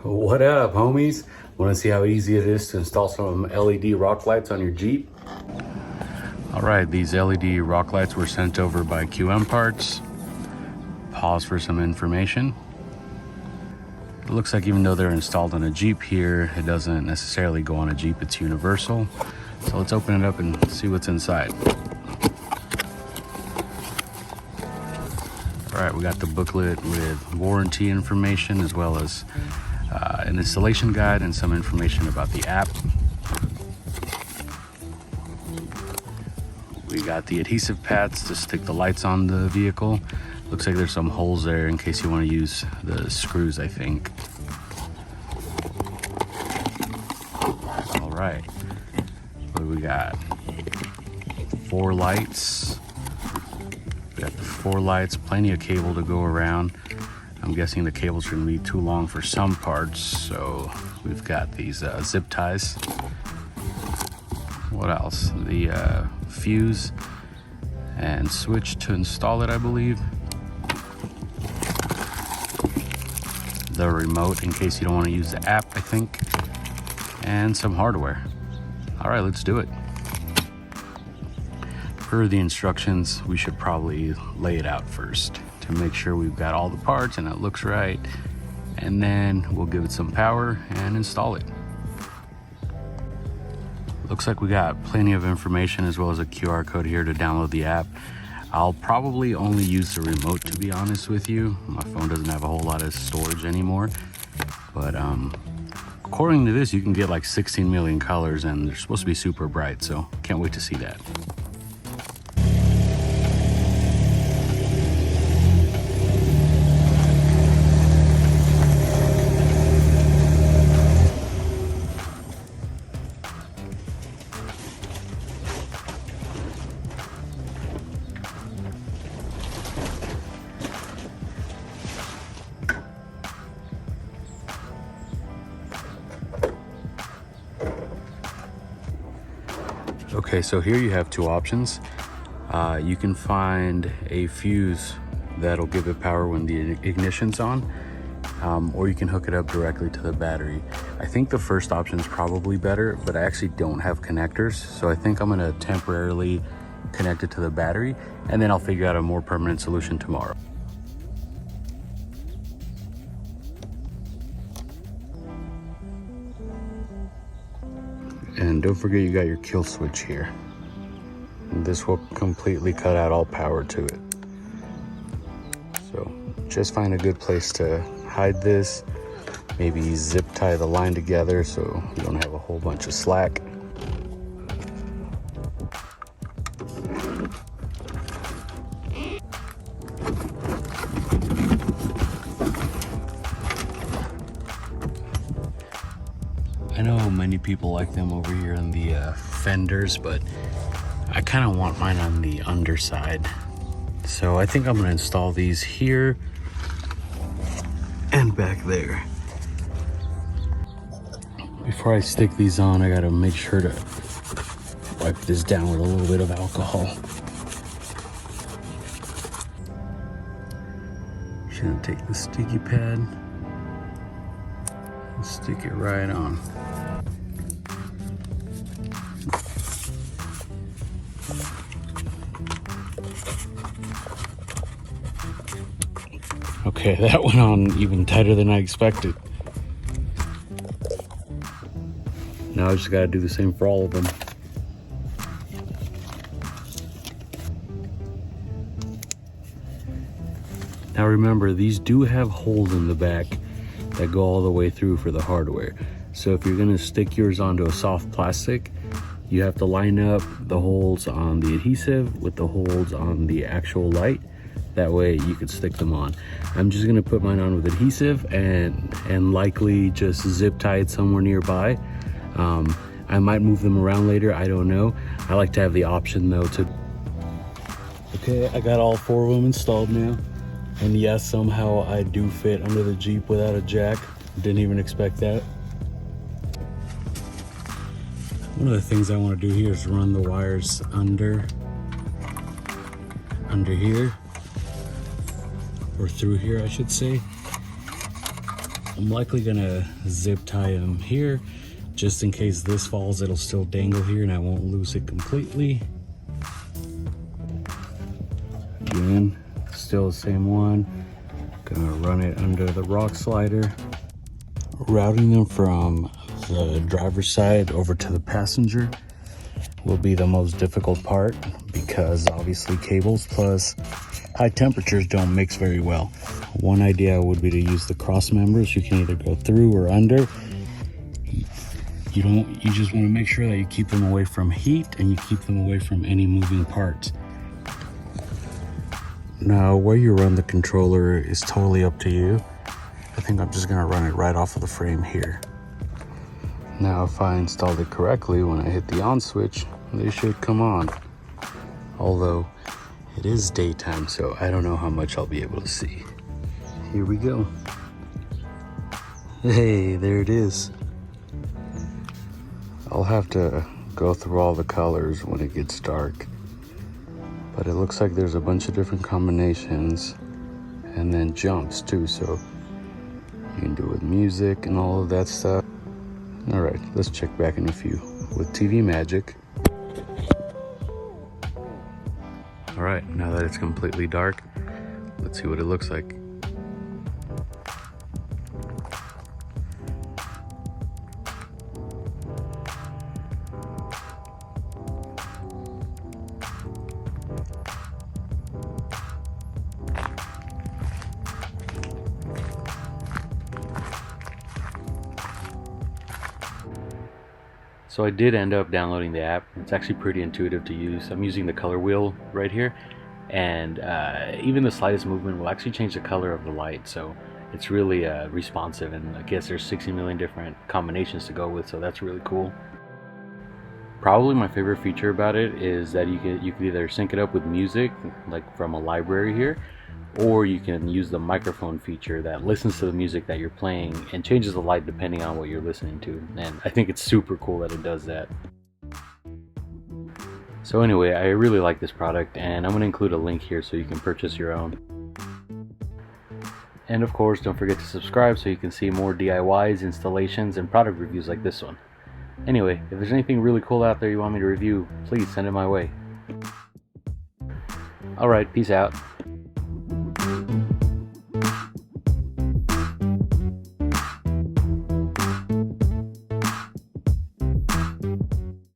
What up, homies? Want to see how easy it is to install some LED rock lights on your Jeep? All right, these LED rock lights were sent over by QMPARTS. Pause for some information. It looks like even though they're installed on a Jeep here, it doesn't necessarily go on a Jeep, it's universal. So let's open it up and see what's inside. All right, we got the booklet with warranty information as well as an installation guide and some information about the app. We got the adhesive pads to stick the lights on the vehicle. Looks like there's some holes there in case you want to use the screws, I think. All right, what do we got? 4 lights. We got the 4 lights, plenty of cable to go around. I'm guessing the cables are going to be too long for some parts, so we've got these zip ties. What else? The fuse and switch to install it, I believe. The remote in case you don't want to use the app, I think. And some hardware. All right, let's do it. Per the instructions, we should probably lay it out first to make sure we've got all the parts and it looks right, and then we'll give it some power and install it. Looks like we got plenty of information as well as a QR code here to download the app. I'll probably only use the remote, to be honest with you. My phone doesn't have a whole lot of storage anymore, but according to this, you can get like 16 million colors and they're supposed to be super bright, so can't wait to see that. Okay, so here you have 2 options. You can find a fuse that'll give it power when the ignition's on, or you can hook it up directly to the battery. I think the first option is probably better, but I actually don't have connectors, so I think I'm gonna temporarily connect it to the battery, and then I'll figure out a more permanent solution tomorrow. And don't forget you got your kill switch here. And this will completely cut out all power to it. So just find a good place to hide this. Maybe zip tie the line together so you don't have a whole bunch of slack. I know many people like them over here in the fenders, but I kind of want mine on the underside. So I think I'm gonna install these here and back there. Before I stick these on, I gotta make sure to wipe this down with a little bit of alcohol. Just gonna take the sticky pad and stick it right on. Okay, that went on even tighter than I expected. Now I just gotta do the same for all of them. Now remember, these do have holes in the back that go all the way through for the hardware. So if you're gonna stick yours onto a soft plastic, you have to line up the holes on the adhesive with the holes on the actual light. That way you could stick them on. I'm just gonna put mine on with adhesive and likely just zip tie it somewhere nearby. I might move them around later, I don't know. I like to have the option though to... Okay, I got all 4 of them installed now. And yes, somehow I do fit under the Jeep without a jack. Didn't even expect that. One of the things I want to do here is run the wires under here, or through here I should say. I'm likely gonna zip tie them here, just in case this falls, it'll still dangle here and I won't lose it completely. Again, still the same one. Gonna run it under the rock slider. Routing them from the driver's side over to the passenger will be the most difficult part, because obviously cables plus high temperatures don't mix very well. One idea would be to use the cross members. You can either go through or under. You just want to make sure that you keep them away from heat and you keep them away from any moving parts. Now, where you run the controller is totally up to you. I think I'm just gonna run it right off of the frame here. Now, if I installed it correctly, when I hit the on switch, they should come on. Although, it is daytime, so I don't know how much I'll be able to see. Here we go. Hey, there it is. I'll have to go through all the colors when it gets dark. But it looks like there's a bunch of different combinations, and then jumps too, so you can do it with music and all of that stuff. All right, let's check back in a few with TV Magic. All right, now that it's completely dark, let's see what it looks like. So I did end up downloading the app. It's actually pretty intuitive to use. I'm using the color wheel right here, and even the slightest movement will actually change the color of the light. So it's really responsive, and I guess there's 60 million different combinations to go with, so that's really cool. Probably my favorite feature about it is that you can either sync it up with music, like from a library here, or you can use the microphone feature that listens to the music that you're playing and changes the light depending on what you're listening to. And I think it's super cool that it does that. So anyway, I really like this product, and I'm going to include a link here so you can purchase your own. And of course, don't forget to subscribe so you can see more DIYs, installations, and product reviews like this one. Anyway, if there's anything really cool out there you want me to review, please send it my way. Alright, peace out.